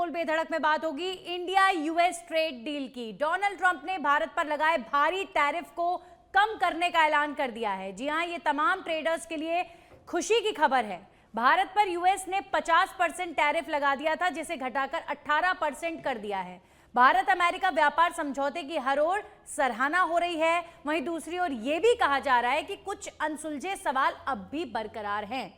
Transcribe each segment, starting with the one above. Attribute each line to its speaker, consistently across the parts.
Speaker 1: बोल बेधड़क में बात होगी इंडिया यूएस ट्रेड डील की। डोनाल्ड ट्रंप ने भारत पर लगाए भारी टैरिफ को कम करने का ऐलान कर दिया है। जी हां, ये तमाम ट्रेडर्स के लिए खुशी की खबर है। भारत पर यूएस ने 50% टैरिफ लगा दिया था, जिसे घटाकर 18% कर दिया है। भारत अमेरिका व्यापार समझौते की हर ओर सराहना हो रही है। वहीं दूसरी ओर यह भी कहा जा रहा है कि कुछ अनसुलझे सवाल अब भी बरकरार हैं।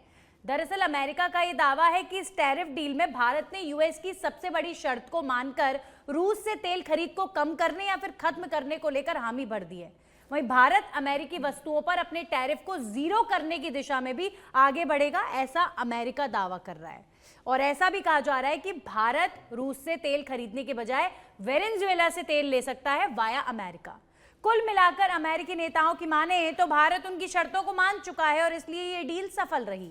Speaker 1: दरअसल अमेरिका का यह दावा है कि इस टैरिफ डील में भारत ने यूएस की सबसे बड़ी शर्त को मानकर रूस से तेल खरीद को कम करने या फिर खत्म करने को लेकर हामी भर दी है। वहीं भारत अमेरिकी वस्तुओं पर अपने टैरिफ को जीरो करने की दिशा में भी आगे बढ़ेगा, ऐसा अमेरिका दावा कर रहा है। और ऐसा भी कहा जा रहा है कि भारत रूस से तेल खरीदने के बजाय वेनेजुएला से तेल ले सकता है वाया अमेरिका। कुल मिलाकर अमेरिकी नेताओं की माने तो भारत उनकी शर्तों को मान चुका है और इसलिए ये डील सफल रही।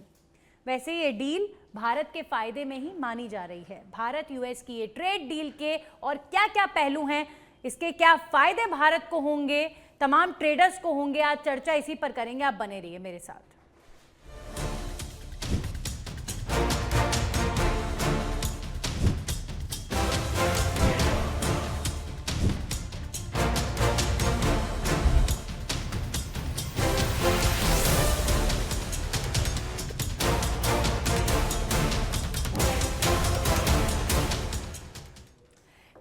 Speaker 1: वैसे ये डील भारत के फायदे में ही मानी जा रही है। भारत यूएस की ये ट्रेड डील के और क्या क्या पहलू हैं, इसके क्या फायदे भारत को होंगे, तमाम ट्रेडर्स को होंगे, आज चर्चा इसी पर करेंगे। आप बने रहिए मेरे साथ।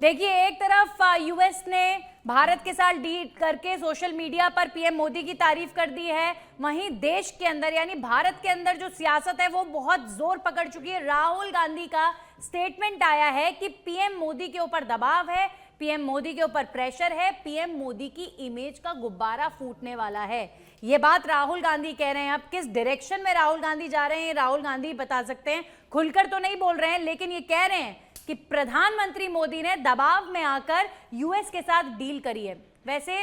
Speaker 1: देखिए, एक तरफ यूएस ने भारत के साथ डील करके सोशल मीडिया पर पीएम मोदी की तारीफ कर दी है। वहीं देश के अंदर यानी भारत के अंदर जो सियासत है वो बहुत जोर पकड़ चुकी है। राहुल गांधी का स्टेटमेंट आया है कि पीएम मोदी के ऊपर दबाव है, पीएम मोदी के ऊपर प्रेशर है, पीएम मोदी की इमेज का गुब्बारा फूटने वाला है। ये बात राहुल गांधी कह रहे हैं। अब किस डायरेक्शन में राहुल गांधी जा रहे हैं राहुल गांधी बता सकते हैं। खुलकर तो नहीं बोल रहे हैं, लेकिन ये कह रहे हैं कि प्रधानमंत्री मोदी ने दबाव में आकर यूएस के साथ डील करी है। वैसे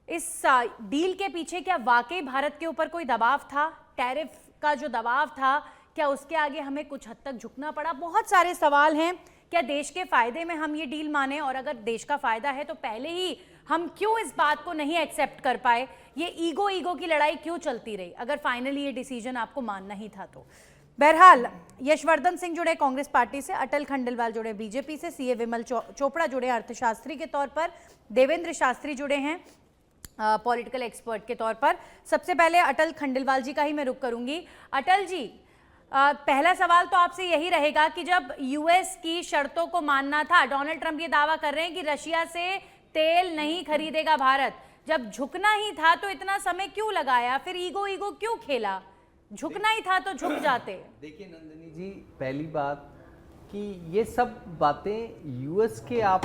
Speaker 1: इस डील के पीछे क्या वाकई भारत के ऊपर कोई दबाव था? टैरिफ का जो दबाव था, क्या उसके आगे हमें कुछ हद तक झुकना पड़ा? बहुत सारे सवाल हैं। क्या देश के फायदे में हम ये डील माने, और अगर देश का फायदा है तो पहले ही हम क्यों इस बात को नहीं एक्सेप्ट कर पाए? ये ईगो की लड़ाई क्यों चलती रही अगर फाइनली ये डिसीजन आपको मानना ही था तो? बहरहाल यशवर्धन सिंह जुड़े कांग्रेस पार्टी से, अटल खंडेलवाल जुड़े बीजेपी से, सीए विमल चोपड़ा जुड़े अर्थशास्त्री के तौर पर, देवेंद्र शास्त्री जुड़े हैं पॉलिटिकल एक्सपर्ट के तौर पर। सबसे पहले अटल खंडेलवाल जी का ही मैं रुख करूंगी। अटल जी, पहला सवाल तो आपसे यही रहेगा कि जब यूएस की शर्तों को मानना था, डोनाल्ड ट्रंप ये दावा कर रहे हैं कि रशिया से तेल नहीं खरीदेगा भारत, जब झुकना ही था तो इतना समय क्यों लगाया? फिर ईगो क्यों खेला? झुकना ही था तो झुक जाते।
Speaker 2: देखिए नंदिनी जी, पहली बात कि ये सब बातें यूएस के आप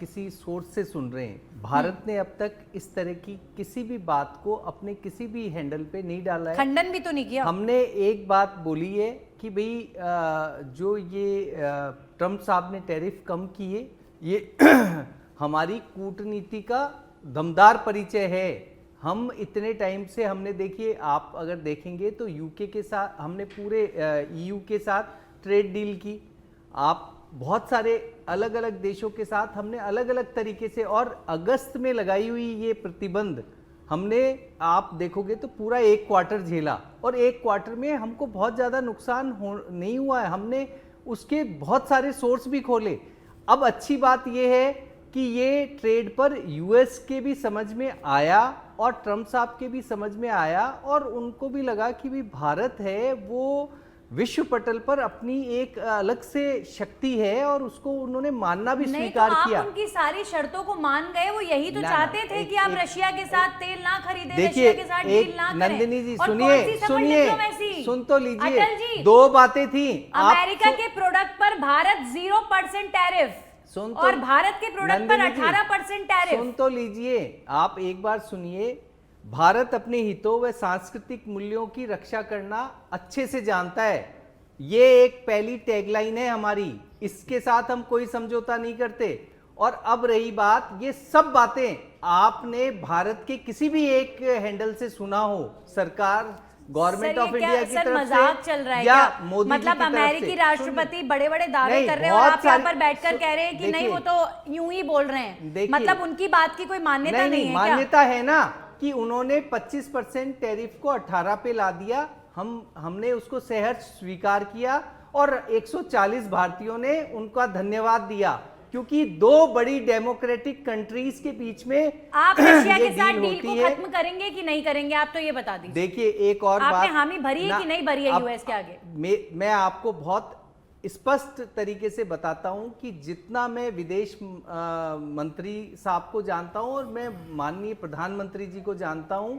Speaker 2: किसी सोर्स से सुन रहे हैं। भारत ने अब तक इस तरह की किसी भी बात को अपने किसी भी हैंडल पे नहीं डाला है,
Speaker 1: खंडन भी तो नहीं किया।
Speaker 2: हमने एक बात बोली है कि भाई जो ये ट्रंप साहब ने टैरिफ कम किए, ये हमारी कूटनीति का दमदार परिचय है। हम इतने टाइम से हमने, देखिए आप अगर देखेंगे तो यूके के साथ हमने पूरे ईयू के साथ ट्रेड डील की, आप बहुत सारे अलग अलग देशों के साथ हमने अलग अलग तरीके से, और अगस्त में लगाई हुई ये प्रतिबंध हमने, आप देखोगे तो पूरा एक क्वार्टर झेला, और एक क्वार्टर में हमको बहुत ज़्यादा नुकसान नहीं हुआ है। हमने उसके बहुत सारे सोर्स भी खोले। अब अच्छी बात यह है कि ये ट्रेड पर यूएस के भी समझ में आया और ट्रंप साहब के भी समझ में आया, और उनको भी लगा कि भी भारत है वो विश्व पटल पर अपनी एक अलग से शक्ति है, और उसको उन्होंने मानना भी स्वीकार किया।
Speaker 1: आप उनकी सारी शर्तों को मान गए, वो यही तो चाहते थे कि आप रशिया के साथ तेल ना खरीदें,
Speaker 2: देखिए
Speaker 1: रशिया के साथ डील ना करें।
Speaker 2: नंदिनी जी सुनिए, सुन तो लीजिए,
Speaker 1: अटल जी,
Speaker 2: दो बातें थी।
Speaker 1: अमेरिका के प्रोडक्ट पर भारत 0% टैरिफ और भारत के प्रोडक्ट पर 18% टैरिफ।
Speaker 2: सुन तो लीजिए, आप एक बार सुनिए। भारत अपने हितों व सांस्कृतिक मूल्यों की रक्षा करना अच्छे से जानता है। ये एक पहली टैगलाइन है हमारी, इसके साथ हम कोई समझौता नहीं करते। और अब रही बात, ये सब बातें आपने भारत के किसी भी एक हैंडल से सुना हो, सरकार गवर्नमेंट ऑफ इंडिया की तरफ
Speaker 1: मजाक चल रहा है
Speaker 2: या
Speaker 1: क्या?
Speaker 2: मोदी
Speaker 1: मतलब अमेरिकी राष्ट्रपति बड़े बड़े दावे कर रहे हैं और आप यहाँ पर बैठकर कह रहे हैं कि नहीं, वो तो यूं ही बोल रहे हैं। मतलब उनकी बात की कोई मान्यता नहीं है क्या?
Speaker 2: मान्यता है ना कि उन्होंने 25% टैरिफ को 18 पे ला दिया। हमने उसको सहर्ष स्वीकार किया, और 140 भारतीयों ने उनका धन्यवाद दिया, क्योंकि दो बड़ी डेमोक्रेटिक कंट्रीज के बीच में
Speaker 1: आप रशिया
Speaker 2: ये
Speaker 1: के साथ
Speaker 2: डील
Speaker 1: डील
Speaker 2: होती
Speaker 1: को
Speaker 2: है।
Speaker 1: खत्म करेंगे कि नहीं करेंगे, आप तो ये बता दीजिए।
Speaker 2: देखिए एक और
Speaker 1: आपने
Speaker 2: बात,
Speaker 1: हामी भरी है कि नहीं भरी है यूएस के आगे?
Speaker 2: मैं आपको बहुत स्पष्ट तरीके से बताता हूं कि जितना मैं विदेश मंत्री साहब को जानता हूं और मैं माननीय प्रधानमंत्री जी को जानता हूं,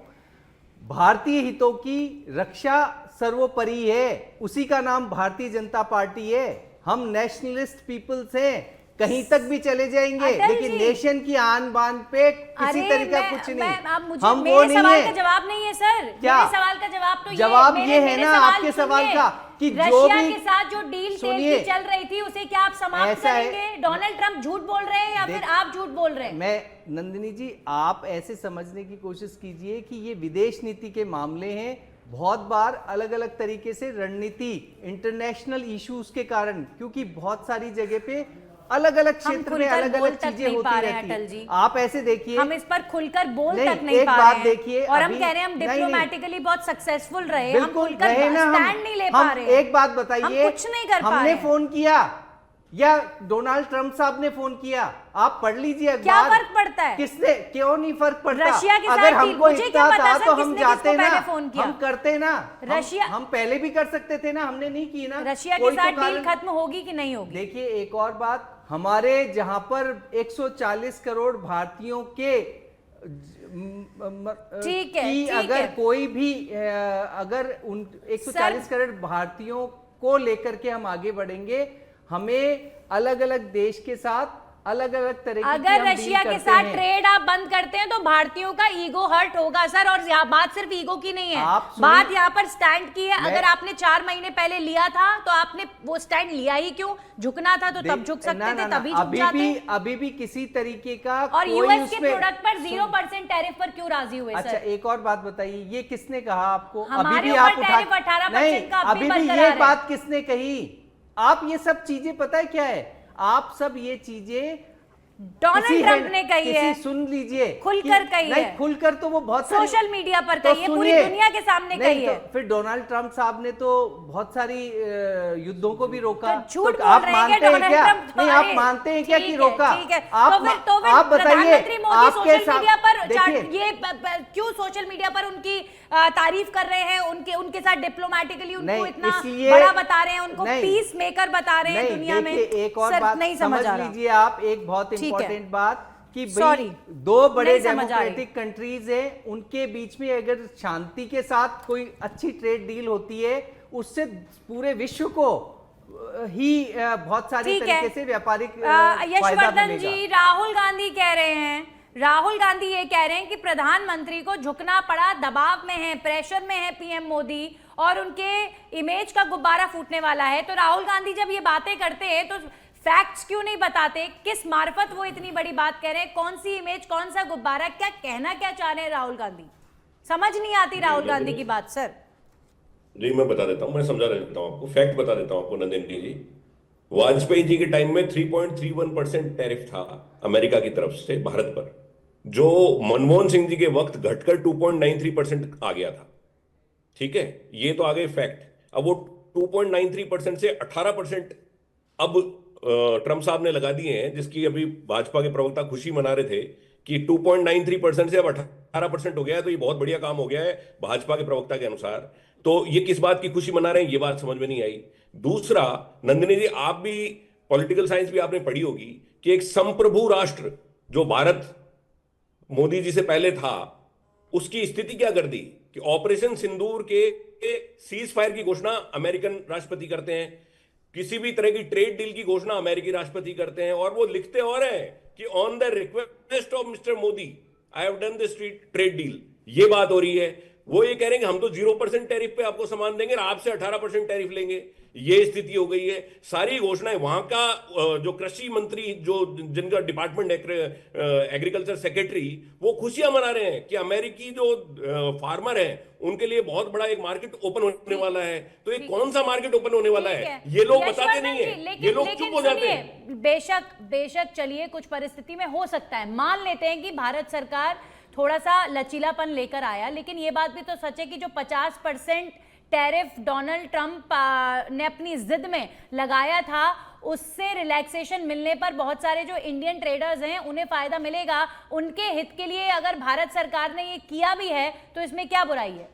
Speaker 2: भारतीय हितों की रक्षा सर्वोपरि है। उसी का नाम भारतीय जनता पार्टी है। हम नेशनलिस्ट पीपल्स हैं, कहीं तक भी चले जाएंगे, लेकिन नेशन की आन बान पे किसी तरीका कुछ नहीं।
Speaker 1: हम वो नहीं सवाल का जवाब नहीं है सर।
Speaker 2: क्या
Speaker 1: मेरे सवाल का जवाब तो
Speaker 2: जवाब ये है ना आपके सवाल का कि जो
Speaker 1: रशिया
Speaker 2: भी
Speaker 1: के साथ जो डील तेल की चल रही थी उसे क्या आप समाप्त करेंगे? डोनाल्ड ट्रंप झूठ बोल रहे हैं या फिर आप झूठ बोल रहे हैं?
Speaker 2: मैं नंदिनी जी, आप ऐसे समझने की कोशिश कीजिए कि ये विदेश नीति के मामले हैं। बहुत बार अलग अलग तरीके से रणनीति, इंटरनेशनल इश्यूज के कारण, क्योंकि बहुत सारी जगह पे अलग अलग क्षेत्र में अलग अलग चीजें होती रहती हैं। आप ऐसे देखिए,
Speaker 1: हम इस पर खुलकर बोल तक नहीं
Speaker 2: एक
Speaker 1: पा
Speaker 2: बात
Speaker 1: रहे
Speaker 2: देखिए,
Speaker 1: हैं और हम कह रहे हैं हम डिप्लोमेटिकली बहुत सक्सेसफुल रहे, हम
Speaker 2: बिल्कुल
Speaker 1: खुलकर
Speaker 2: रहे ना,
Speaker 1: स्टैंड नहीं ले पा रहे हैं।
Speaker 2: एक बात बताइए,
Speaker 1: हम कुछ नहीं कर पा रहे
Speaker 2: हमने
Speaker 1: हैं।
Speaker 2: फोन किया या डोनाल्ड ट्रम्प साहब ने फोन किया? आप पढ़ लीजिए अखबार।
Speaker 1: क्या फर्क पड़ता है?
Speaker 2: किसने, क्यों नहीं फर्क पड़ता?
Speaker 1: रशिया के साथ
Speaker 2: अगर हमको
Speaker 1: मुझे क्या
Speaker 2: इतना
Speaker 1: पता
Speaker 2: था
Speaker 1: सर
Speaker 2: तो हम
Speaker 1: किसने
Speaker 2: जाते
Speaker 1: किसको
Speaker 2: ना,
Speaker 1: पहले फोन किया?
Speaker 2: हम करते ना,
Speaker 1: रशिया,
Speaker 2: हम पहले भी कर सकते थे ना, हमने नहीं की ना।
Speaker 1: रशिया के साथ डील खत्म होगी कि नहीं होगी?
Speaker 2: देखिए एक और बात, हमारे जहां पर 140 करोड़ भारतीयों के
Speaker 1: ठीक है,
Speaker 2: कि अगर कोई भी अगर उन 140 करोड़ भारतीयों को लेकर के हम आगे बढ़ेंगे, हमें अलग अलग देश के साथ अलग अलग तरह की
Speaker 1: अगर रशिया के साथ ट्रेड आप बंद करते हैं तो भारतीयों का ईगो हर्ट होगा सर। और बात सिर्फ ईगो की नहीं है, बात यहाँ पर स्टैंड की है। अगर आपने 4 महीने पहले लिया था तो आपने वो स्टैंड लिया ही क्यों? झुकना था तो तब झुक सकते थे, तभी झुक जाते।
Speaker 2: अभी भी किसी तरीके का
Speaker 1: और यूएस के प्रोडक्ट पर 0% टैरिफ पर क्यों राजी हुए?
Speaker 2: अच्छा एक और बात बताइए, ये किसने कहा आपको?
Speaker 1: हमारे
Speaker 2: अभी भी
Speaker 1: ऊपर
Speaker 2: आप
Speaker 1: टैरिफ 18% का
Speaker 2: अभी भी ये बात किसने कही? आप ये सब चीजें पता है क्या है, आप सब ये चीजें
Speaker 1: डोनाल्ड ट्रंप ने कही है,
Speaker 2: सुन लीजिए,
Speaker 1: खुलकर कही है।
Speaker 2: खुलकर तो वो बहुत
Speaker 1: सोशल मीडिया पर कही है, पूरी दुनिया के सामने कही है।
Speaker 2: फिर डोनाल्ड ट्रंप साहब ने तो बहुत सारी युद्धों को भी रोका।
Speaker 1: तो झूठ बोल रहे हैं क्या डोनाल्ड ट्रंप?
Speaker 2: नहीं, आप मानते हैं क्या कि रोका?
Speaker 1: ठीक है,
Speaker 2: आप बताइए,
Speaker 1: प्रधानमंत्री मोदी सोशल मीडिया पर ये क्यों सोशल मीडिया पर उनकी तारीफ कर रहे हैं, उनके साथ डिप्लोमेटिकली उनको इतना बड़ा बता रहे हैं, उनको पीस मेकर बता रहे हैं दुनिया में।
Speaker 2: एक और बात
Speaker 1: नहीं समझ
Speaker 2: लीजिए आप, एक बहुत इंपॉर्टेंट बात कि भाई दो बड़े डेमोक्रेटिक कंट्रीज हैं, उनके बीच में अगर शांति के साथ कोई अच्छी ट्रेड डील होती है, उससे पूरे विश्व को ही बहुत सारी तरीके से व्यापारिक
Speaker 1: यशवर्धन जी, राहुल गांधी कह रहे हैं, राहुल गांधी ये कह रहे हैं कि प्रधानमंत्री को झुकना पड़ा, दबाव में है, प्रेशर में है पीएम मोदी, और उनके इमेज का गुब्बारा फूटने वाला है। तो राहुल गांधी जब ये बातें करते हैं तो फैक्ट्स क्यों नहीं बताते? किस मार्फत वो इतनी बड़ी बात कह रहे हैं? कौन सी इमेज, कौन सा गुब्बारा, क्या कहना क्या चाह रहे हैं राहुल गांधी? समझ नहीं आती राहुल गांधी की बात सर।
Speaker 3: जी मैं बता देता हूं, मैं समझा देता हूं आपको, फैक्ट बता देता हूं आपको नंदिनी जी। वाजपेयी जी के टाइम में 3.31% टैरिफ था अमेरिका की तरफ से भारत पर, जो मनमोहन सिंह जी के वक्त घटकर 2.93% आ गया था। ठीक है, ये तो आ गए फैक्ट। अब वो 2.93% से 18% अब ट्रंप साहब ने लगा दिए हैं, जिसकी अभी भाजपा के प्रवक्ता खुशी मना रहे थे कि 2.93% से अब 18% हो गया है, तो ये बहुत बढ़िया काम हो गया है भाजपा के प्रवक्ता के अनुसार। तो ये किस बात की खुशी मना रहे हैं, ये बात समझ में नहीं आई। दूसरा, नंदिनी जी आप भी पॉलिटिकल साइंस भी आपने पढ़ी होगी कि एक संप्रभु राष्ट्र जो भारत मोदी जी से पहले था, उसकी स्थिति क्या कर दी कि ऑपरेशन सिंदूर के सीज फायर की घोषणा अमेरिकन राष्ट्रपति करते हैं, किसी भी तरह की ट्रेड डील की घोषणा अमेरिकी राष्ट्रपति करते हैं, और वो लिखते और हैं कि on the request of mister Modi I have done this trade deal. ये बात हो रही है। वो ये कह रहे हैं कि हम तो 0% टैरिफ पे आपको सामान देंगे और आपसे 18% टैरिफ लेंगे। ये स्थिति हो गई है। सारी घोषणाएं वहां का जो कृषि मंत्री, जो जिनका डिपार्टमेंट एग्रीकल्चर सेक्रेटरी, वो खुशियां मना रहे हैं कि अमेरिकी जो फार्मर है उनके लिए बहुत बड़ा एक मार्केट ओपन होने वाला है। तो ये कौन सा मार्केट ओपन होने वाला है, ये लोग बताते नहीं है, ये लोग चुप हो जाते हैं।
Speaker 1: बेशक चलिए, कुछ परिस्थिति में हो सकता है, मान लेते हैं कि भारत सरकार थोड़ा सा लचीलापन लेकर आया, लेकिन ये बात भी तो सच है कि जो 50% टैरिफ डोनाल्ड ट्रंप ने अपनी जिद में लगाया था, उससे रिलैक्सेशन मिलने पर बहुत सारे जो इंडियन ट्रेडर्स हैं उन्हें फायदा मिलेगा। उनके हित के लिए अगर भारत सरकार ने ये किया भी है तो इसमें क्या बुराई है?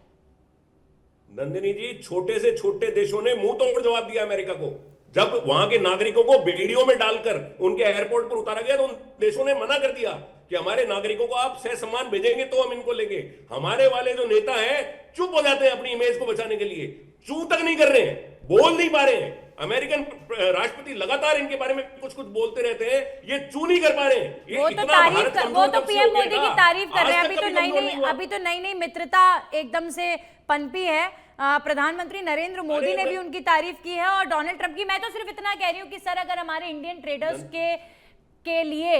Speaker 3: नंदिनी जी, छोटे से छोटे देशों ने मुंह तोड़ जवाब दिया अमेरिका को। जब वहां के नागरिकों को बेड़ियों में डालकर उनके एयरपोर्ट पर उतारा गया तो उन देशों ने मना कर दिया कि हमारे नागरिकों को आप सहसम्मान भेजेंगे तो हम इनको लेंगे। हमारे वाले जो नेता हैं चुप हो जाते हैं अपनी इमेज को बचाने के लिए, चू तक नहीं कर रहे हैं, बोल नहीं पा रहे हैं। अमेरिकन राष्ट्रपति लगातार इनके बारे में कुछ कुछ बोलते रहते हैं, ये चू नहीं कर पा रहे हैं। ये
Speaker 1: वो तो पीएम मोदी की तारीफ कर रहे हैं। अभी तो नई मित्रता एकदम से पनपी है। प्रधानमंत्री नरेंद्र मोदी ने भी उनकी तारीफ की है और डोनाल्ड ट्रंप की। मैं तो सिर्फ इतना कह रही हूँ कि सर, अगर हमारे इंडियन ट्रेडर्स के लिए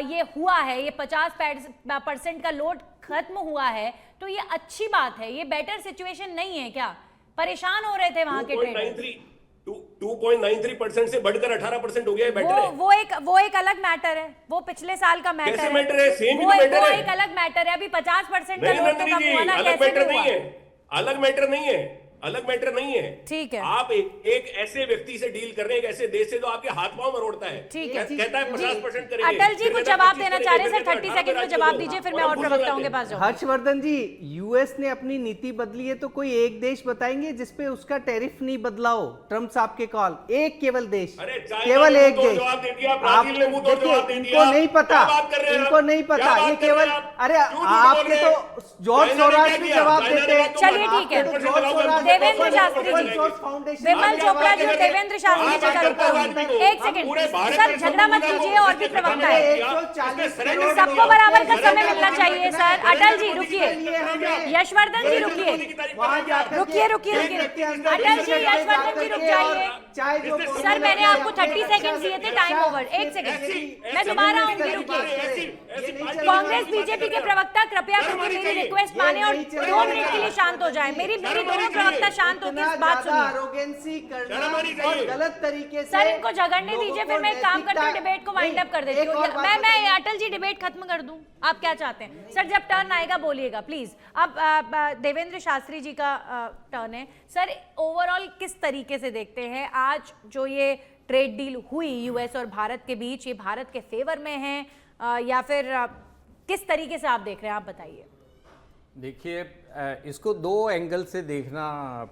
Speaker 1: ये हुआ है, ये 50% का लोड खत्म हुआ है, तो ये अच्छी बात है। ये बेटर सिचुएशन नहीं है क्या? परेशान हो रहे थे वहां के ट्रेडर्स।
Speaker 3: 2.93% से बढ़कर 18% हो गया है। बेटर है।
Speaker 1: वो एक अलग मैटर है, वो पिछले साल का मैटर है।
Speaker 3: कैसे मैटर है? सेम ही
Speaker 1: वो
Speaker 3: मैटर है।
Speaker 1: एक अलग मैटर है। अभी 50% का
Speaker 3: नहीं
Speaker 1: लोड तो
Speaker 3: नंदिनी
Speaker 1: कम
Speaker 3: जी,
Speaker 1: हुआ ना,
Speaker 3: अलग
Speaker 1: कैसे
Speaker 3: मैटर
Speaker 1: हुआ?
Speaker 3: नहीं है, अलग मैटर नहीं है, अलग मैटर नहीं है।
Speaker 1: ठीक है।
Speaker 3: आप एक ऐसे व्यक्ति से डील कर रहे हैं, एक ऐसे देश से जो आपके हाथ पांव मरोड़ता है।
Speaker 1: ठीक है।
Speaker 3: कहता है 50% करेंगे।
Speaker 1: अटल जी कुछ जवाब देना चाह रहे हैं सर, 30 सेकंड में जवाब दीजिए, फिर मैं और प्रवक्ताओं के पास जाऊंगा।
Speaker 2: हर्षवर्धन जी, यूएस ने अपनी नीति बदली है तो कोई एक देश बताएंगे जिसपे उसका टैरिफ नहीं बदला हो? ट्रम्प साहब के कॉल, एक केवल देश, केवल एक देश। आप देखिए, इनको नहीं पता, इनको नहीं पता, ये केवल, अरे आपके तो जॉर्ज सोरास भी जवाब देते हैं।
Speaker 1: चलिए ठीक है, देवेंद्र शास्त्री जी, विमल चोपड़ा जी और देवेंद्र शास्त्री जी का रुको। एक सेकंड सर, झगड़ा मत कीजिए, और भी प्रवक्ता है, सबको बराबर का समय मिलना चाहिए सर। अटल जी रुकिए, यशवर्धन जी रुकिए, अटल जी, यशवर्धन जी रुक जाइए। सर मैंने आपको 30 सेकंड दिए थे, टाइम ओवर। एक सेकंड, मैं दोबारा आऊंगी, रुकिए। कांग्रेस बीजेपी के प्रवक्ता कृपया करके मेरी रिक्वेस्ट माने और 2 मिनट के लिए शांत हो जाएं। मेरी दोनों प्रवक्ता शांत होकर इस बात सुनिए।
Speaker 2: अरोगेंसी करना और गलत तरीके से
Speaker 1: सर इनको झगड़ने दीजिए, फिर मैं एक काम करती हूँ, डिबेट को वाइंड अप कर देती हूँ। मैं अटल जी डिबेट खत्म कर दूं, आप क्या चाहते हैं? सर जब टर्न आएगा बोलिएगा प्लीज। अब देवेंद्र शास्त्री जी का टर्न है। सर ओवरऑल किस तरीके से देखते हैं आज जो ये ट्रेड डील हुई यूएस और भारत के बीच, ये भारत के फेवर में है या फिर किस तरीके से आप देख रहे हैं, आप बताइए।
Speaker 4: देखिए, इसको 2 एंगल से देखना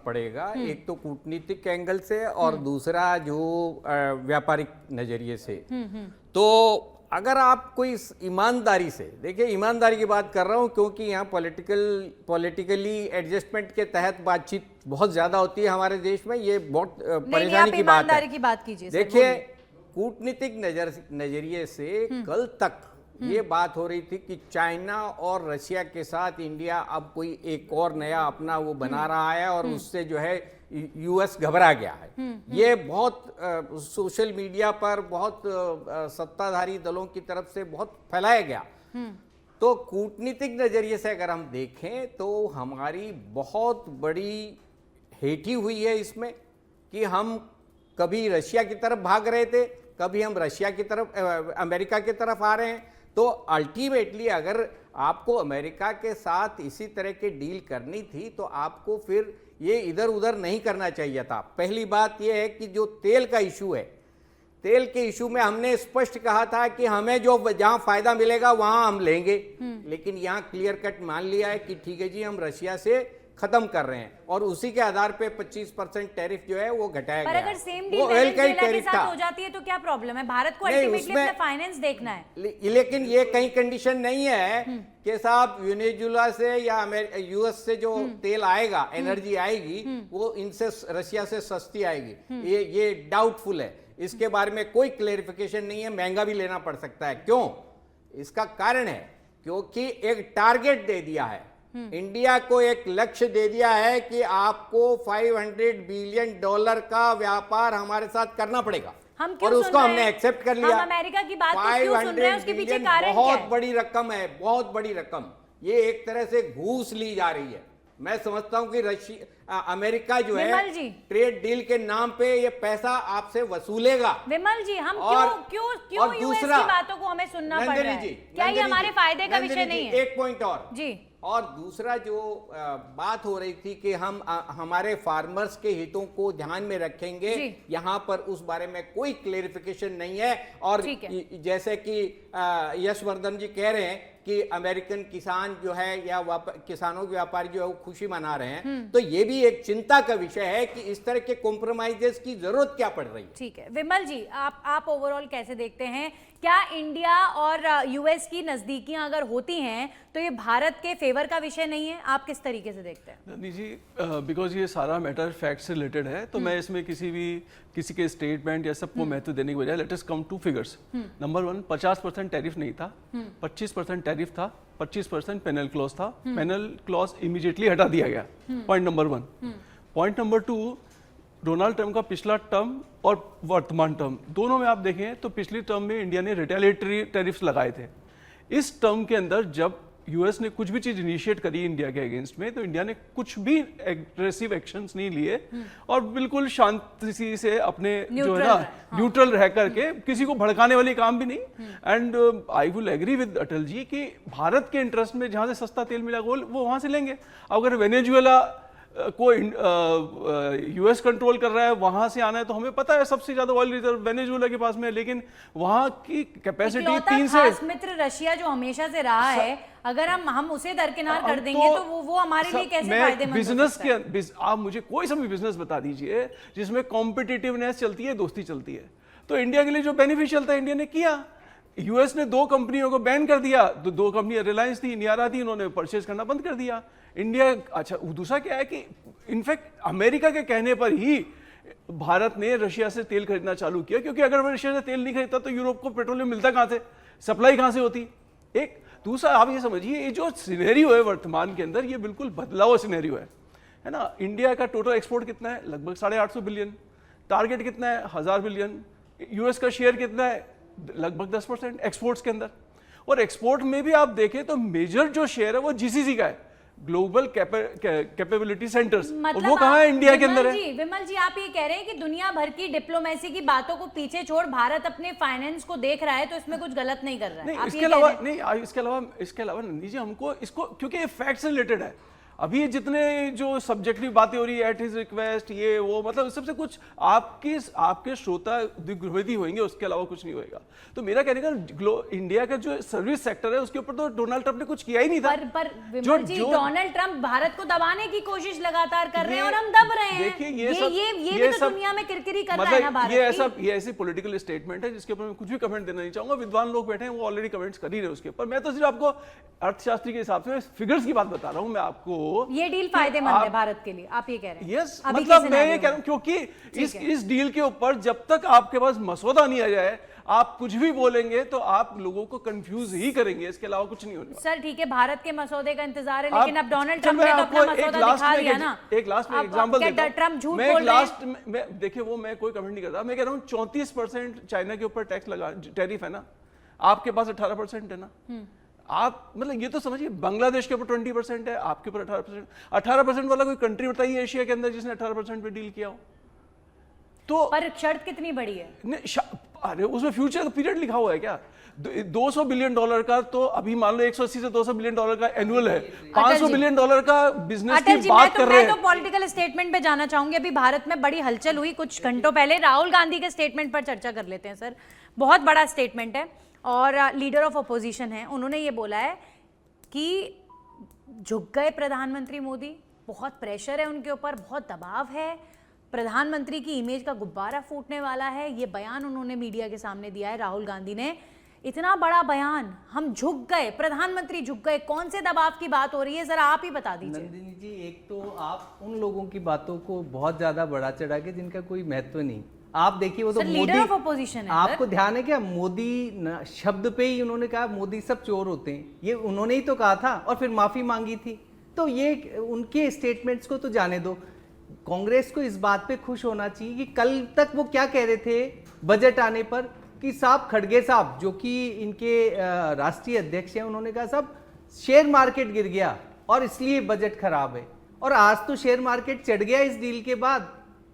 Speaker 4: पड़ेगा। एक तो कूटनीतिक एंगल से और दूसरा जो व्यापारिक नजरिए से। तो अगर आप कोई ईमानदारी से देखिए, ईमानदारी की बात कर रहा हूं क्योंकि यहाँ पॉलिटिकली एडजस्टमेंट के तहत बातचीत बहुत ज्यादा होती है हमारे देश में, ये बहुत परेशानी की बात है।
Speaker 1: की बात कीजिए।
Speaker 4: देखिए, कूटनीतिक नजरिए से कल तक ये बात हो रही थी कि चाइना और रशिया के साथ इंडिया अब कोई एक और नया अपना वो बना रहा है और उससे जो है यूएस घबरा गया है। ये बहुत सोशल मीडिया पर बहुत सत्ताधारी दलों की तरफ से बहुत फैलाया गया। तो कूटनीतिक नजरिए से अगर हम देखें तो हमारी बहुत बड़ी हेठी हुई है इसमें कि हम कभी रशिया की तरफ भाग रहे थे, कभी हम रशिया की तरफ अमेरिका की तरफ आ रहे हैं। तो अल्टीमेटली अगर आपको अमेरिका के साथ इसी तरह के डील करनी थी तो आपको फिर ये इधर उधर नहीं करना चाहिए था। पहली बात यह है कि जो तेल का इशू है, तेल के इशू में हमने स्पष्ट कहा था कि हमें जो जहां फायदा मिलेगा वहां हम लेंगे, लेकिन यहां क्लियर कट मान लिया है कि ठीक है जी, हम रशिया से खत्म कर रहे हैं और उसी के आधार पे 25% टैरिफ जो है वो घटाया गया।
Speaker 1: पर अगर सेम डील वेनेजुएला के साथ हो जाती है तो क्या प्रॉब्लम है? भारत को अल्टीमेटली अपना फाइनेंस देखना है।
Speaker 4: लेकिन ये कहीं कंडीशन नहीं है कि साहब वेनेजुएला से या यूएस से जो तेल आएगा, एनर्जी आएगी, वो इनसे रशिया से सस्ती आएगी। ये डाउटफुल है, इसके बारे में कोई क्लेरिफिकेशन नहीं है। महंगा भी लेना पड़ सकता है। क्यों? इसका कारण है क्योंकि एक टारगेट दे दिया है, इंडिया को एक लक्ष्य दे दिया है कि आपको $500 बिलियन का व्यापार हमारे साथ करना पड़ेगा। और उसको हमने एक्सेप्ट कर लिया।
Speaker 1: हम अमेरिका की बात तो क्यों सुन रहे हैं? उसके पीछे कारण क्या है?
Speaker 4: बहुत बड़ी रकम है, बहुत बड़ी रकम। ये एक तरह से घूस ली जा रही है। मैं समझता हूं कि अमेरिका जो है ट्रेड डील के नाम पे ये पैसा आपसे वसूलेगा।
Speaker 1: विमल जी, हम क्यों यूएस की बातों को हमें सुनना पड़ रहा है? क्या ये हमारे फायदे का विषय नहीं है?
Speaker 4: एक पॉइंट और
Speaker 1: जी,
Speaker 4: और दूसरा जो बात हो रही थी कि हम हमारे फार्मर्स के हितों को ध्यान में रखेंगे, यहाँ पर उस बारे में कोई क्लेरिफिकेशन नहीं है। और जैसे कि यशवर्धन जी कह रहे हैं कि अमेरिकन किसान जो है या किसानों के व्यापारी जो है वो खुशी मना रहे हैं, तो ये भी एक चिंता का विषय है कि इस तरह के कॉम्प्रोमाइजेस की जरूरत क्या पड़ रही है।
Speaker 1: ठीक है विमल जी, आप ओवरऑल कैसे देखते हैं, क्या इंडिया और यूएस की नजदीकियां अगर होती हैं तो ये भारत के फेवर का विषय नहीं है? आप किस तरीके से देखते हैं?
Speaker 5: नंदी जी, बिकॉज ये सारा मैटर फैक्ट से रिलेटेड है, तो मैं इसमें किसी के स्टेटमेंट या सबको महत्व देने के बजाय let us come two figures. Number 1, 50% tariff नहीं था, 25% टैरिफ था, 25% पेनल क्लॉज था। पेनल क्लॉज इमीडिएटली हटा दिया गया, point number 1। Point number 2, Donald Trump का पिछला टर्म और वर्तमान टर्म दोनों में आप देखें तो पिछली टर्म में इंडिया ने रिटेलिएटरी टैरिफ्स लगाए थे। इस टर्म के अंदर जब यूएस ने कुछ भी चीज इनिशिएट करी इंडिया के अगेंस्ट में, तो इंडिया ने कुछ भी एग्रेसिव एक्शंस नहीं लिए और बिल्कुल शांति से अपने जो है ना न्यूट्रल रह करके, किसी को भड़काने वाली काम भी नहीं। And I will agree with Atal ji कि भारत के इंटरेस्ट में जहां से सस्ता तेल मिला वो वहां से लेंगे। अगर वेनेजुएला को यूएस कंट्रोल कर रहा है, वहां से आना है, तो हमें पता है सबसे ज्यादा ऑयल रिजर्व वेनेजुएला के पास में है, लेकिन वहां की कैपेसिटी 3 से
Speaker 1: खास मित्र रशिया जो हमेशा से रहा है, अगर हम उसे दरकिनार कर देंगे तो वो हमारे लिए कैसे फायदेमंद
Speaker 5: बिजनेस के आप मुझे कोई सा भी बिजनेस बता दीजिए जिसमें कॉम्पिटिटिवनेस चलती है, दोस्ती चलती है, तो इंडिया के लिए जो बेनिफिशियल था इंडिया ने किया। यूएस ने 2 कंपनियों को बैन कर दिया, 2 कंपनियां रिलायंस थी, नियारा थी, उन्होंने परचेज करना बंद कर दिया। इंडिया अच्छा, दूसरा क्या है कि इनफैक्ट अमेरिका के कहने पर ही भारत ने रशिया से तेल खरीदना चालू किया, क्योंकि अगर वो रशिया से तेल नहीं खरीदता तो यूरोप को पेट्रोलियम मिलता कहां से, सप्लाई कहां से होती। एक दूसरा आप ये समझिए, ये जो सिनेरियो है वर्तमान के अंदर, ये बिल्कुल बदला हुआ सिनेरियो है ना। इंडिया का टोटल एक्सपोर्ट कितना है? लगभग 850 बिलियन। टारगेट कितना है? 1000 बिलियन। यूएस का शेयर कितना है? लगभग 10% एक्सपोर्ट्स के अंदर। और एक्सपोर्ट में भी आप देखें तो मेजर जो शेयर है वो जीसीसी का है, ग्लोबल कैपेबिलिटी सेंटर्स, और वो कहाँ है? इंडिया के अंदर है।
Speaker 1: विमल जी, आप ये कह रहे हैं कि दुनिया भर की डिप्लोमेसी की बातों को पीछे छोड़ भारत अपने फाइनेंस को देख रहा है, तो इसमें कुछ गलत नहीं कर रहा है?
Speaker 5: नहीं, इसके अलावा नंदी जी, हमको इसको, क्योंकि ये फैक्ट से रिलेटेड है, अभी ये जितने जो सब्जेक्टिव बातें हो रही है, एट हिज रिक्वेस्ट, ये वो, मतलब सबसे कुछ आपके श्रोता दिग्भ्रमित होंगे, उसके अलावा कुछ नहीं होएगा। तो मेरा कहने का इंडिया का जो सर्विस सेक्टर है उसके ऊपर तो डोनाल्ड ट्रंप ने कुछ किया ही नहीं था।
Speaker 1: पर विमल जी, डोनाल्ड ट्रंप भारत को दबाने की कोशिश लगातार कर रहे हैं और हम दब रहे हैं।
Speaker 5: देखिए
Speaker 1: ये भी तो दुनिया में किरकिरी कर रहा है ना भारत।
Speaker 5: ये ऐसी पॉलिटिकल स्टेटमेंट है जिसके ऊपर मैं कुछ भी कमेंट देना नहीं चाहूंगा। विद्वान लोग बैठे हैं, वो ऑलरेडी कमेंट्स कर ही रहे उसके ऊपर। मैं तो सिर्फ आपको अर्थशास्त्री के हिसाब से फिगर्स की बात बता रहा हूं। मैं आपको
Speaker 1: ये डील फायदेमंद है भारत के लिए, आप ये कह रहे हैं?
Speaker 5: यस, मतलब मैं ये कह रहा हूं, क्योंकि इस डील के ऊपर जब तक आपके पास मसौदा नहीं आ जाए, आप कुछ भी बोलेंगे तो आप लोगों को कंफ्यूज ही करेंगे, इसके अलावा कुछ नहीं होगा।
Speaker 1: सर ठीक है, भारत के मसौदे का इंतजार है, लेकिन अब डोनाल्ड ट्रंप ने तो अपना मसौदा दिखा दिया ना।
Speaker 5: एक लास्ट में एग्जांपल देता हूं।
Speaker 1: ट्रंप झूठ बोल रहे
Speaker 5: हैं। देखिए, वो मैं कोई कमेंट नहीं करता, मैं कह रहा हूं 34% चाइना के ऊपर टैक्स लगा, टैरिफ है ना, आपके पास 18% है ना। आप मतलब ये तो समझिए, बांग्लादेश के ऊपर 20% है, आपके ऊपर 18%। 18% वाला कोई कंट्री बताइए एशिया के अंदर जिसने 18% पे डील किया हो। तो
Speaker 1: पर शर्त कितनी बड़ी है?
Speaker 5: अरे उसमें फ्यूचर पीरियड लिखा हुआ है क्या? $200 बिलियन का, तो अभी मान लो 180 से $200 बिलियन का एनुअल है, $500 बिलियन का बिजनेस की बात कर रहे हैं।
Speaker 1: मैं तो पॉलिटिकल स्टेटमेंट पे जाना चाहूंगी। अभी भारत में बड़ी हलचल हुई कुछ घंटों पहले, राहुल गांधी के स्टेटमेंट पर चर्चा कर लेते हैं सर। बहुत बड़ा स्टेटमेंट है और लीडर ऑफ अपोजिशन है, उन्होंने ये बोला है कि झुक गए प्रधानमंत्री मोदी, बहुत प्रेशर है उनके ऊपर, बहुत दबाव है, प्रधानमंत्री की इमेज का गुब्बारा फूटने वाला है। ये बयान उन्होंने मीडिया के सामने दिया है राहुल गांधी ने। इतना बड़ा बयान, हम झुक गए, प्रधानमंत्री झुक गए, कौन से दबाव की बात हो रही है, जरा आप ही बता दीजिए।
Speaker 2: नंदिनी जी, एक तो आप उन लोगों की बातों को बहुत ज्यादा बढ़ा चढ़ा के, जिनका कोई महत्व नहीं। आप देखिए, वो तो
Speaker 1: लीडर ऑफ अपोजिशन है।
Speaker 2: आपको ध्यान है क्या, मोदी शब्द पे ही उन्होंने कहा मोदी सब चोर होते हैं, ये उन्होंने ही तो कहा था और फिर माफी मांगी थी। तो ये उनके स्टेटमेंट्स को तो जाने दो। कांग्रेस को इस बात पे खुश होना चाहिए कि कल तक वो क्या कह रहे थे बजट आने पर, कि साहब खड़गे साहब जो कि इनके राष्ट्रीय अध्यक्ष हैं, उन्होंने कहा साहब शेयर मार्केट गिर गया और इसलिए बजट खराब है। और आज तो शेयर मार्केट चढ़ गया इस डील के बाद,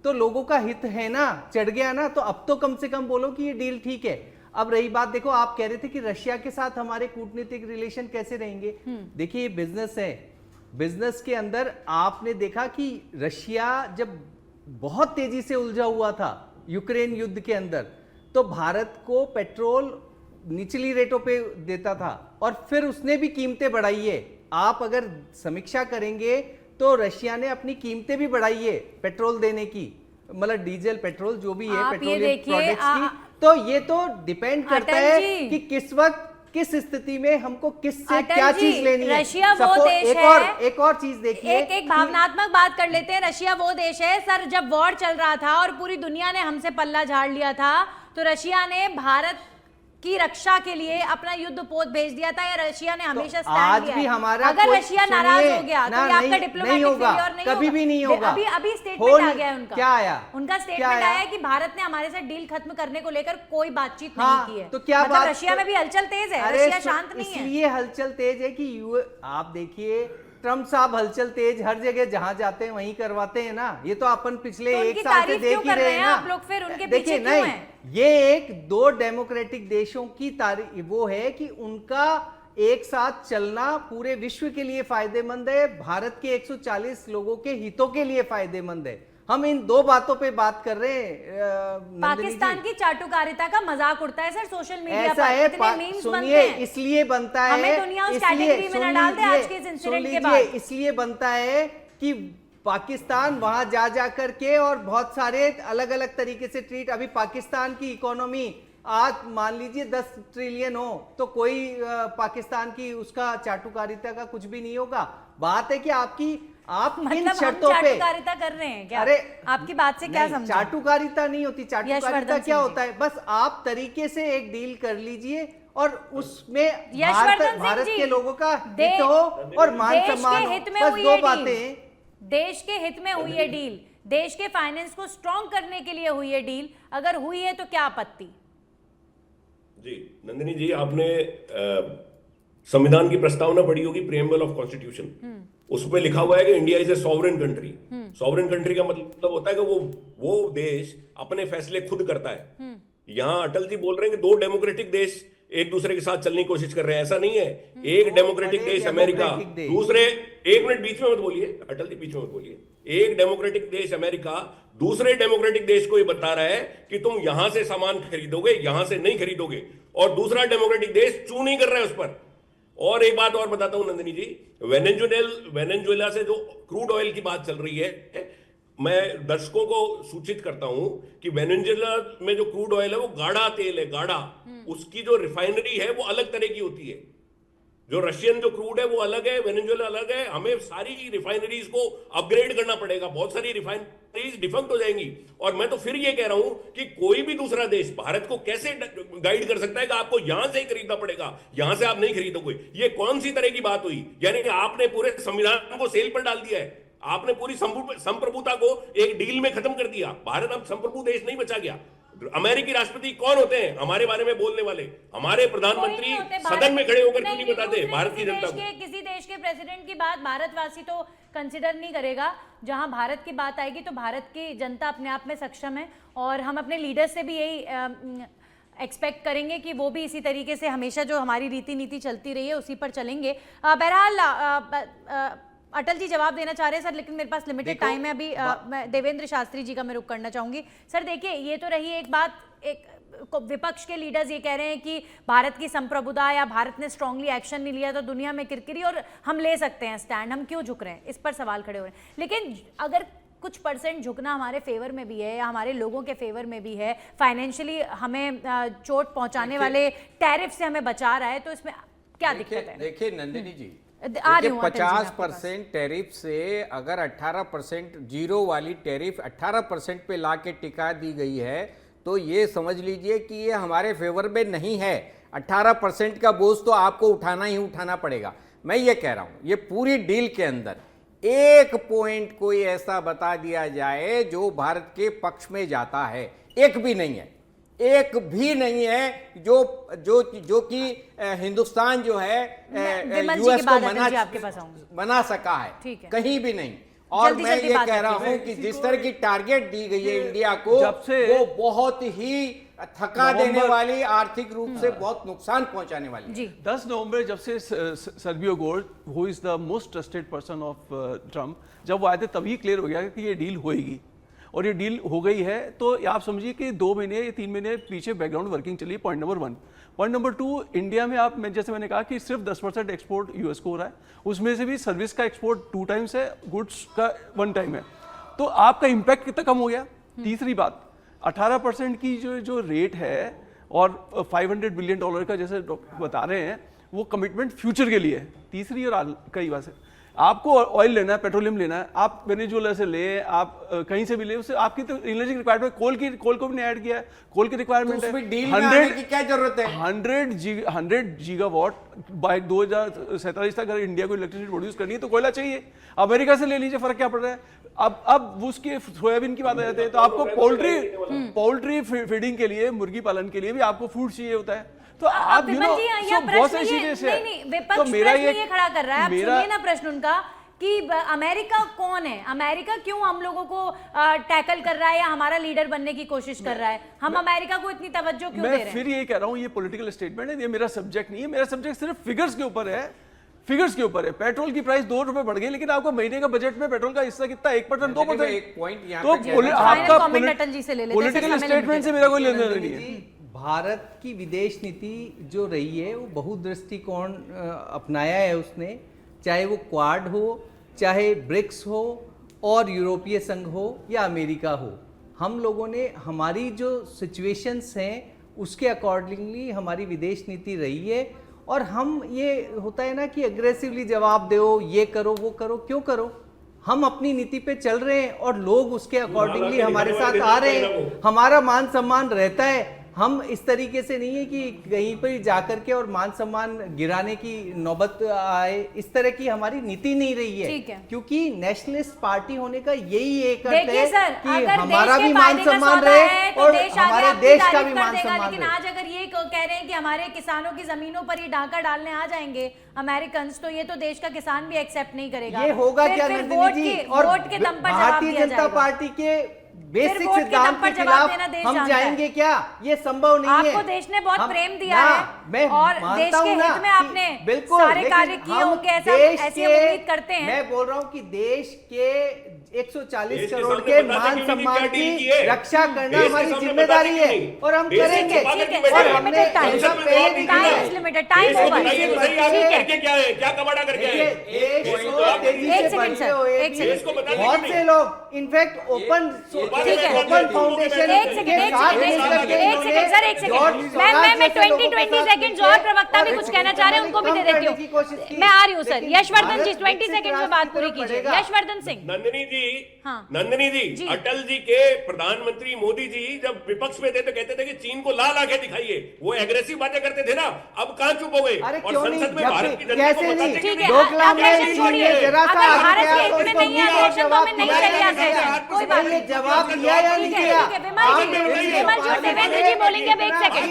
Speaker 2: तो लोगों का हित है ना, चढ़ गया ना, तो अब तो कम से कम बोलो कि ये डील ठीक है। अब रही बात, देखो आप कह रहे थे कि रशिया के साथ हमारे कूटनीतिक रिलेशन कैसे रहेंगे। देखिए ये बिजनेस है, बिजनेस के अंदर आपने देखा कि रशिया जब बहुत तेजी से उलझा हुआ था यूक्रेन युद्ध के अंदर, तो भारत को पेट्रोल निचली रेटों पे देता था और फिर उसने भी कीमतें बढ़ाई है। आप अगर समीक्षा करेंगे तो रशिया ने अपनी कीमतें भी बढ़ाई है पेट्रोल देने की, मतलब डीजल पेट्रोल जो भी है
Speaker 1: आप ये
Speaker 2: पेट्रोलियम
Speaker 1: देखिए,
Speaker 2: प्रोडक्ट्स की। तो ये तो डिपेंड करता
Speaker 1: अटल
Speaker 2: है
Speaker 1: जी।
Speaker 2: कि किस वक्त किस स्थिति में हमको किससे
Speaker 1: अटल
Speaker 2: क्या
Speaker 1: जी,
Speaker 2: चीज लेनी है।
Speaker 1: रशिया वो
Speaker 2: Suppose
Speaker 1: देश
Speaker 2: एक और चीज देखिए,
Speaker 1: एक भावनात्मक बात कर लेते हैं। रशिया वो देश है सर, जब वॉर चल रहा था और पूरी दुनिया ने हमसे पल्ला झाड़ लिया था, तो रशिया ने भारत की रक्षा के लिए अपना युद्ध पोत भेज दिया था, या रशिया ने हमेशा
Speaker 2: तो
Speaker 1: स्टैंड
Speaker 2: आज
Speaker 1: लिया
Speaker 2: भी
Speaker 1: है।
Speaker 2: हमारा
Speaker 1: अगर
Speaker 2: कोई-
Speaker 1: रशिया नाराज
Speaker 2: सुनिए,
Speaker 1: हो गया तो
Speaker 2: ना,
Speaker 1: ये आपका
Speaker 2: नहीं
Speaker 1: डिप्लोमेटिक
Speaker 2: होगा,
Speaker 1: फेलियर नहीं
Speaker 2: कभी
Speaker 1: होगा।
Speaker 2: भी नहीं होगा।
Speaker 1: अभी स्टेटमेंट आ गया है उनका।
Speaker 2: क्या आया?
Speaker 1: उनका
Speaker 2: क्या
Speaker 1: स्टेटमेंट
Speaker 2: आया?
Speaker 1: आया है कि भारत ने हमारे साथ डील खत्म करने को लेकर कोई बातचीत
Speaker 2: हाँ,
Speaker 1: नहीं की है।
Speaker 2: तो क्या
Speaker 1: मतलब
Speaker 2: बात,
Speaker 1: रशिया में भी हलचल तेज है,
Speaker 2: अरे
Speaker 1: रशिया शांत नहीं है।
Speaker 2: इसलिए हलचल तेज है कि आप देखिए ट्रम्प साहब हलचल तेज हर जगह जहां जाते हैं वहीं करवाते हैं ना। ये तो अपन पिछले
Speaker 1: तो
Speaker 2: एक
Speaker 1: उनकी
Speaker 2: साल से
Speaker 1: तारीफ
Speaker 2: देख
Speaker 1: क्यों
Speaker 2: ही
Speaker 1: कर
Speaker 2: रहे
Speaker 1: रहे
Speaker 2: हैं
Speaker 1: हैं
Speaker 2: ना।
Speaker 1: आप लोग फिर? उनके
Speaker 2: देखिए
Speaker 1: पीछे क्यों
Speaker 2: नहीं,
Speaker 1: हैं?
Speaker 2: ये एक दो डेमोक्रेटिक देशों की तारीफ वो है कि उनका एक साथ चलना पूरे विश्व के लिए फायदेमंद है, भारत के 140 लोगों के हितों के लिए फायदेमंद है। हम इन दो बातों पे बात कर रहे हैं। नंदिनी
Speaker 1: पाकिस्तान
Speaker 2: जी,
Speaker 1: की चाटुकारिता का मजाक उड़ता है सर सोशल मीडिया
Speaker 2: ऐसा
Speaker 1: पर,
Speaker 2: है
Speaker 1: इतने मीम्स बनते
Speaker 2: सुनिए,
Speaker 1: हैं।
Speaker 2: इसलिए बनता है,
Speaker 1: हमें दुनिया उस
Speaker 2: इसलिए-
Speaker 1: कैटेगरी में ना
Speaker 2: सुन
Speaker 1: डाल दे
Speaker 2: लीजिए,
Speaker 1: आज के इस
Speaker 2: सुन
Speaker 1: इंसिडेंट के
Speaker 2: लीजिए,
Speaker 1: बाद।
Speaker 2: इसलिए बनता है कि पाकिस्तान वहां जा करके और बहुत सारे अलग अलग तरीके से ट्रीट, अभी पाकिस्तान की इकोनॉमी आज मान लीजिए 10 ट्रिलियन हो तो कोई पाकिस्तान की उसका चाटुकारिता का कुछ भी नहीं होगा। बात है कि आप इन
Speaker 1: मतलब हम
Speaker 2: शर्तों पे,
Speaker 1: चाटुकारिता कर रहे हैं क्या?
Speaker 2: अरे
Speaker 1: आपकी बात से क्या
Speaker 2: नहीं,
Speaker 1: समझा?
Speaker 2: चाटुकारिता नहीं होती। चाटुकारिता
Speaker 1: यशवर्धन
Speaker 2: क्या
Speaker 1: सिंह
Speaker 2: होता है, बस आप तरीके से एक डील कर लीजिए और उसमें
Speaker 1: यशवर्धन सिंह
Speaker 2: भारत
Speaker 1: जी,
Speaker 2: के लोगों का
Speaker 1: दे-
Speaker 2: हित हो और मान
Speaker 1: देश
Speaker 2: सम्मान
Speaker 1: के
Speaker 2: हो।
Speaker 1: हित में
Speaker 2: बस
Speaker 1: हुई
Speaker 2: दो
Speaker 1: ये
Speaker 2: बातें
Speaker 1: डील।
Speaker 2: हैं।
Speaker 1: देश के हित में हुई है डील, देश के फाइनेंस को स्ट्रॉन्ग करने के लिए हुई है डील। अगर हुई है तो क्या आपत्ति?
Speaker 3: जी नंदिनी जी, आपने संविधान की प्रस्तावना पढ़ी होगी, प्रीएम्बल ऑफ कॉन्स्टिट्यूशन। उसमें लिखा हुआ है कि India is a sovereign country. Sovereign country का मतलब होता है कि वो देश अपने फैसले खुद करता है। यहां अटल जी बोल रहे हैं कि दो डेमोक्रेटिक देश एक दूसरे के साथ चलने की कोशिश कर रहे हैं, ऐसा नहीं है। एक डेमोक्रेटिक
Speaker 2: बड़े
Speaker 3: देश अमेरिका,
Speaker 2: डेमोक्रेटिक देश।
Speaker 3: दूसरे, एक मिनट बीच में मत बोलिए अटल जी, बीच में मत बोलिए। एक डेमोक्रेटिक देश अमेरिका दूसरे डेमोक्रेटिक देश को ये बता रहा है कि तुम यहां से सामान खरीदोगे, यहां से नहीं खरीदोगे, और दूसरा डेमोक्रेटिक देश चू नहीं कर रहा है उस पर। और एक बात और बताता हूं नंदिनी जी, वेनेजुएला से जो क्रूड ऑयल की बात चल रही है, मैं दर्शकों को सूचित करता हूं कि वेनेजुएला में जो क्रूड ऑयल है वो गाढ़ा तेल है, गाढ़ा। उसकी जो रिफाइनरी है वो अलग तरह की होती है। जो रशियन जो क्रूड है वो अलग है, वेनेजुएला अलग है। हमें सारी रिफाइनरीज को अपग्रेड करना पड़ेगा, बहुत सारी रिफाइनरीज डिफंक्ट हो जाएंगी। और मैं तो फिर ये कह रहा हूं कि कोई भी दूसरा देश भारत को कैसे गाइड कर सकता है कि आपको यहां से ही खरीदना पड़ेगा, यहां से आप नहीं खरीदोगे। ये कौन सी तरह की बात हुई? यानी कि आपने पूरे संविधान को सेल पर डाल दिया है, आपने पूरी संप्रभुता को एक डील में खत्म कर दिया। भारत अब संप्रभु देश नहीं बचा गया। अमेरिकी राष्ट्रपति कौन होते हैं हमारे बारे में बोलने वाले? हमारे प्रधानमंत्री सदन में खड़े होकर क्यों नहीं बताते भारत की जनता को?
Speaker 1: किसी देश के प्रेसिडेंट की बात भारतवासी तो कंसिडर नहीं करेगा। जहां भारत की बात आएगी तो भारत की जनता अपने आप में सक्षम है, और हम अपने लीडर से भी यही एक्सपेक्ट करेंगे कि वो भी इसी तरीके से हमेशा जो हमारी रीति नीति चलती रही है उसी पर चलेंगे। बहरहाल अटल जी जवाब देना चाह रहे हैं सर, लेकिन मेरे पास लिमिटेड टाइम है अभी। मैं देवेंद्र शास्त्री जी का मैं रुख करना चाहूंगी। सर देखिए, ये तो रही एक बात, एक विपक्ष के लीडर्स ये कह रहे हैं कि भारत की संप्रभुता या भारत ने स्ट्रांगली एक्शन नहीं लिया तो दुनिया में किरकिरी, और हम ले सकते हैं स्टैंड, हम क्यों झुक रहे हैं, इस पर सवाल खड़े हो रहे हैं। लेकिन अगर कुछ परसेंट झुकना हमारे फेवर में भी है या हमारे लोगों के फेवर में भी है, फाइनेंशियली हमें चोट पहुंचाने वाले टैरिफ से हमें बचा रहा है, तो इसमें क्या दिक्कत है?
Speaker 4: देखिए नंदिनी जी,
Speaker 1: आ रही हूं, अटल जी, मैं आपके
Speaker 4: 50% टैरिफ से अगर 18% जीरो वाली टैरिफ 18% पे ला के टिका दी गई है, तो ये समझ लीजिए कि ये हमारे फेवर में नहीं है। 18% का बोझ तो आपको उठाना ही उठाना पड़ेगा। मैं ये कह रहा हूं, ये पूरी डील के अंदर एक पॉइंट कोई ऐसा बता दिया जाए जो भारत के पक्ष में जाता है, एक भी नहीं है, एक भी नहीं है जो जो जो कि हिंदुस्तान जो है यूएस को मना सका है, कहीं भी नहीं। और
Speaker 1: जल्दी
Speaker 4: मैं
Speaker 1: जल्दी
Speaker 4: ये
Speaker 1: बात
Speaker 4: कह रहा
Speaker 1: करते
Speaker 4: हूं कि जिस तरह की टारगेट दी गई है इंडिया को,
Speaker 5: जब से
Speaker 4: वो बहुत ही थका देने वाली, आर्थिक रूप से बहुत नुकसान पहुंचाने वाली है।
Speaker 1: जी
Speaker 5: 10 नवंबर जब से सर्बियो गोर who is the most trusted person of Trump, जब वो आए थे तभी क्लियर हो गया कि ये डील होएगी, और ये डील हो गई है। तो आप समझिए कि 2 महीने या 3 महीने पीछे बैकग्राउंड वर्किंग चली। Point number 1। Point number 2, India में आप जैसे मैंने कहा कि सिर्फ 10% एक्सपोर्ट यूएस को हो रहा है, उसमें से भी सर्विस का एक्सपोर्ट 2 टाइम्स है, गुड्स का 1 टाइम है। तो आपका इम्पैक्ट कितना कम हो गया। तीसरी बात, 18% की जो रेट है और $500 बिलियन का जैसे बता रहे हैं, वो कमिटमेंट फ्यूचर के लिए है। तीसरी और कई बात है, आपको ऑयल लेना है, पेट्रोलियम लेना है, आप वेनेजुएला से ले, आप कहीं से भी ले, उससे आपकी तो एनर्जी रिक्वायरमेंट, कोल को भी नहीं ऐड किया है, कोल की रिक्वायरमेंट है।
Speaker 4: उसमें डील में आने की क्या जरूरत है?
Speaker 5: 100 गीगावाट बाय 2047 तक अगर इंडिया को इलेक्ट्रिसिटी प्रोड्यूस करनी है तो कोयला चाहिए। अमेरिका से ले लीजिए, फर्क क्या पड़ रहा है। अब उसके सोयाबीन की बात आ जाती है, तो आपको पोल्ट्री फीडिंग के लिए, मुर्गी पालन के लिए भी आपको फूड चाहिए होता है। तो आप
Speaker 1: विमल जी, यहाँ
Speaker 5: बहुत
Speaker 1: प्रश्न
Speaker 5: सारी
Speaker 1: ये
Speaker 5: चीजें हैं।
Speaker 1: नहीं, विपक्ष
Speaker 5: तो मेरा
Speaker 1: प्रश्न ये खड़ा कर रहा है, आप
Speaker 5: मेरा
Speaker 1: सुनिए ना प्रश्न उनका कि अमेरिका कौन है, अमेरिका क्यों हम लोगों को टैकल कर रहा है या हमारा लीडर बनने की कोशिश कर रहा है, हम अमेरिका को इतनी तवज्जो क्यों दे रहे
Speaker 5: मैं
Speaker 1: हैं?
Speaker 5: फिर ये कह रहा हूँ, ये पॉलिटिकल स्टेटमेंट है, ये मेरा सब्जेक्ट नहीं है। मेरा सब्जेक्ट सिर्फ फिगर्स के ऊपर है, फिगर्स के ऊपर है। पेट्रोल की प्राइस ₹2 बढ़ गई, लेकिन आपको महीने का बजट में पेट्रोल का हिस्सा कितना, 1%, 2%।
Speaker 4: एक पॉइंट यहाँ
Speaker 5: तो
Speaker 4: पे
Speaker 5: आपका
Speaker 1: comment अटल जी से ले लेते हैं,
Speaker 5: पॉलिटिकल
Speaker 1: फिर समय
Speaker 5: स्टेटमेंट से मेरा कोई लेना देना नहीं है।
Speaker 2: जी, भारत की विदेश नीति जो रही है वो बहुदृष्टिकोण अपनाया है उसने, चाहे वो क्वाड हो, चाहे ब्रिक्स हो, और यूरोपीय संघ हो या अमेरिका हो। हम लोगों ने हमारी जो सिचुएशंस हैं उसके अकॉर्डिंगली हमारी विदेश नीति रही है। और हम, ये होता है ना कि अग्रेसिवली जवाब दो, ये करो वो करो, क्यों करो? हम अपनी नीति पे चल रहे हैं और लोग उसके अकॉर्डिंगली हमारे साथ आ रहे हैं, हमारा मान सम्मान रहता है। हम इस तरीके से नहीं है कि कहीं पर जाकर के और मान सम्मान गिराने की नौबत आए, इस तरह की हमारी नीति नहीं रही है। क्योंकि नेशनलिस्ट पार्टी होने का यही एक अर्थ है कि हमारा भी मान सम्मान रहे और हमारे देश का भी मान सम्मान
Speaker 1: लेकिन आज अगर ये कह रहे हैं कि हमारे किसानों की जमीनों पर ये डाका डालने आ जाएंगे अमेरिकन, तो ये तो देश का किसान भी एक्सेप्ट नहीं करेगा।
Speaker 2: ये होगा क्या नंदिनी जी? और
Speaker 1: वोट के दम पर
Speaker 2: भारतीय जनता पार्टी के बेसिक सिद्धांत के खिलाफ हम जाएंगे क्या? ये संभव नहीं है।
Speaker 1: आपको देश ने बहुत प्रेम दिया है और देश के हित में आपने
Speaker 2: बिल्कुल
Speaker 1: सारे कार्य किए होंगे, ऐसी उम्मीद करते हैं।
Speaker 2: मैं बोल रहा हूँ कि देश के 140 करोड़ के मान सम्मान की रक्षा करना हमारी जिम्मेदारी है और हम करेंगे। और हमने
Speaker 1: टाइम ओवर,
Speaker 3: क्या कमाड़ा करके आए?
Speaker 2: बहुत से लोग इनफैक्ट ओपन फाउंडेशन
Speaker 1: मैं 20 सेकंड्स और प्रवक्ता भी कुछ कहना चाह रहे हैं, उनको भी दे देती हूँ। मैं आ रही हूँ सर। यशवर्धन जी 20 सेकंड में बात पूरी कीजिए। यशवर्धन सिंह।
Speaker 3: नंदिनी जी,
Speaker 1: हाँ।
Speaker 3: नंदिनी जी, अटल जी के प्रधानमंत्री मोदी जी जब विपक्ष में थे तो कहते थे कि चीन को ला ला के दिखाइए, वो एग्रेसिव बातें करते थे ना। अब कहां चुप हो गए?
Speaker 2: अरे
Speaker 3: और
Speaker 2: क्यों
Speaker 3: संसद में
Speaker 2: नहीं?
Speaker 3: भारत की जनता को
Speaker 2: कैसे
Speaker 3: बताते
Speaker 2: नहीं?
Speaker 3: कि
Speaker 1: ठीक है,
Speaker 2: डोकलाम में
Speaker 1: अग्रेशन
Speaker 2: चीन
Speaker 1: छोड़िए।
Speaker 2: ने जरा सा
Speaker 1: अगर
Speaker 2: आगे
Speaker 1: भारत
Speaker 2: गया
Speaker 1: के
Speaker 2: तो
Speaker 1: हित में
Speaker 2: उसको
Speaker 1: नहीं है
Speaker 2: पूरा
Speaker 1: अग्रेशन, तो हमें नहीं
Speaker 2: जवाब
Speaker 1: चाहिए
Speaker 2: दिया
Speaker 1: अग्रेशन। कोई बात
Speaker 2: ये
Speaker 1: नहीं।
Speaker 2: जवाब दिया या नहीं दिया?
Speaker 1: ठीक है, विमल जी, देवेंद्र जी बोलेंगे अब 1 सेकंड।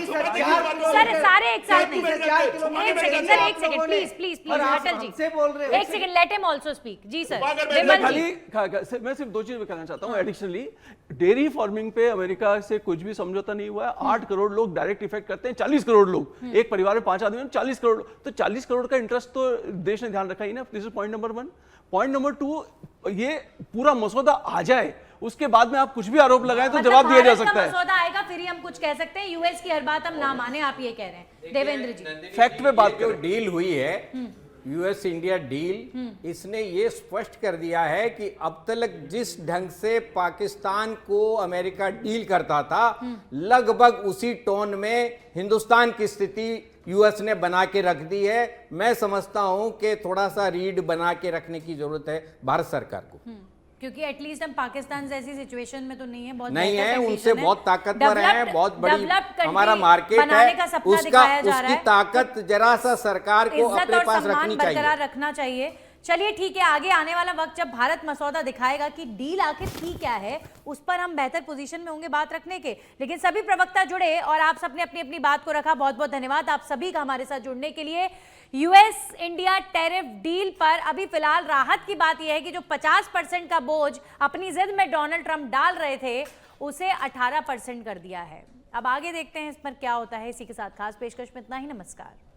Speaker 1: सर सारे एक साथ नहीं, 1 second sir, 1 second please please please Atal ji,
Speaker 2: हमसे बोल रहे हो।
Speaker 1: 1 second, let him also speak. जी सर,
Speaker 3: मैं
Speaker 1: विमल जी।
Speaker 5: मैं सिर्फ 2 चीज कहना चाहता हूँ एडिशनली। डेयरी फार्मिंग पे अमेरिका से कुछ भी समझौता नहीं हुआ है। 8 करोड़ लोग डायरेक्ट इफेक्ट करते हैं, 40 करोड़ लोग, एक परिवार में 5 आदमी में 40 करोड़, तो 40 करोड़ का इंटरेस्ट तो देश ने ध्यान रखा ही ना। This is point number 1। Point number 2, ये पूरा मसौदा आ जाए, उसके बाद में आप कुछ भी आरोप लगाएं तो जवाब दिया जा सकता है।
Speaker 1: मसौदा आएगा फिर ही हम कुछ कह सकते हैं। यूएस की हर बात हम ना माने, आप ये कह रहे हैं देवेंद्र जी।
Speaker 5: फैक्ट पे बात
Speaker 4: जो
Speaker 5: करें।
Speaker 4: डील हुई है, यूएस इंडिया डील, इसने ये स्पष्ट कर दिया है कि अब तक जिस ढंग से पाकिस्तान को अमेरिका डील करता था, लगभग उसी टोन में हिंदुस्तान की स्थिति यूएस ने बना के रख दी है। मैं समझता हूं कि थोड़ा सा रीड बना के रखने की जरूरत है भारत सरकार को,
Speaker 1: क्योंकि एटलीस्ट हम पाकिस्तान जैसी सिचुएशन में तो नहीं है, बहुत
Speaker 4: नहीं
Speaker 1: बेहतर
Speaker 4: है,
Speaker 1: condition
Speaker 4: उनसे बहुत ताकतवर है, बहुत बड़ी
Speaker 1: developed
Speaker 4: हमारा
Speaker 1: country
Speaker 4: मार्केट
Speaker 1: बनाने का
Speaker 4: है,
Speaker 1: सपना
Speaker 4: उसका
Speaker 1: दिखाया जा रहा
Speaker 4: उसकी
Speaker 1: है।
Speaker 4: ताकत जरा सा सरकार को
Speaker 1: इज्जत
Speaker 4: अपने
Speaker 1: और
Speaker 4: पास
Speaker 1: सम्मान
Speaker 4: रखनी चाहिए।
Speaker 1: बरकरार रखना चाहिए। चलिए ठीक है, आगे आने वाला वक्त जब भारत मसौदा दिखाएगा कि डील आखिर थी क्या है, उस पर हम बेहतर पोजीशन में होंगे बात रखने के। लेकिन सभी प्रवक्ता जुड़े और आप सबने अपनी अपनी बात को रखा, बहुत बहुत धन्यवाद आप सभी का हमारे साथ जुड़ने के लिए। यूएस इंडिया टैरिफ डील पर अभी फिलहाल राहत की बात यह है कि जो 50% का बोझ अपनी जिद में डोनाल्ड ट्रंप डाल रहे थे, उसे 18% कर दिया है। अब आगे देखते हैं इस पर क्या होता है। इसी के साथ खास पेशकश में इतना ही। नमस्कार।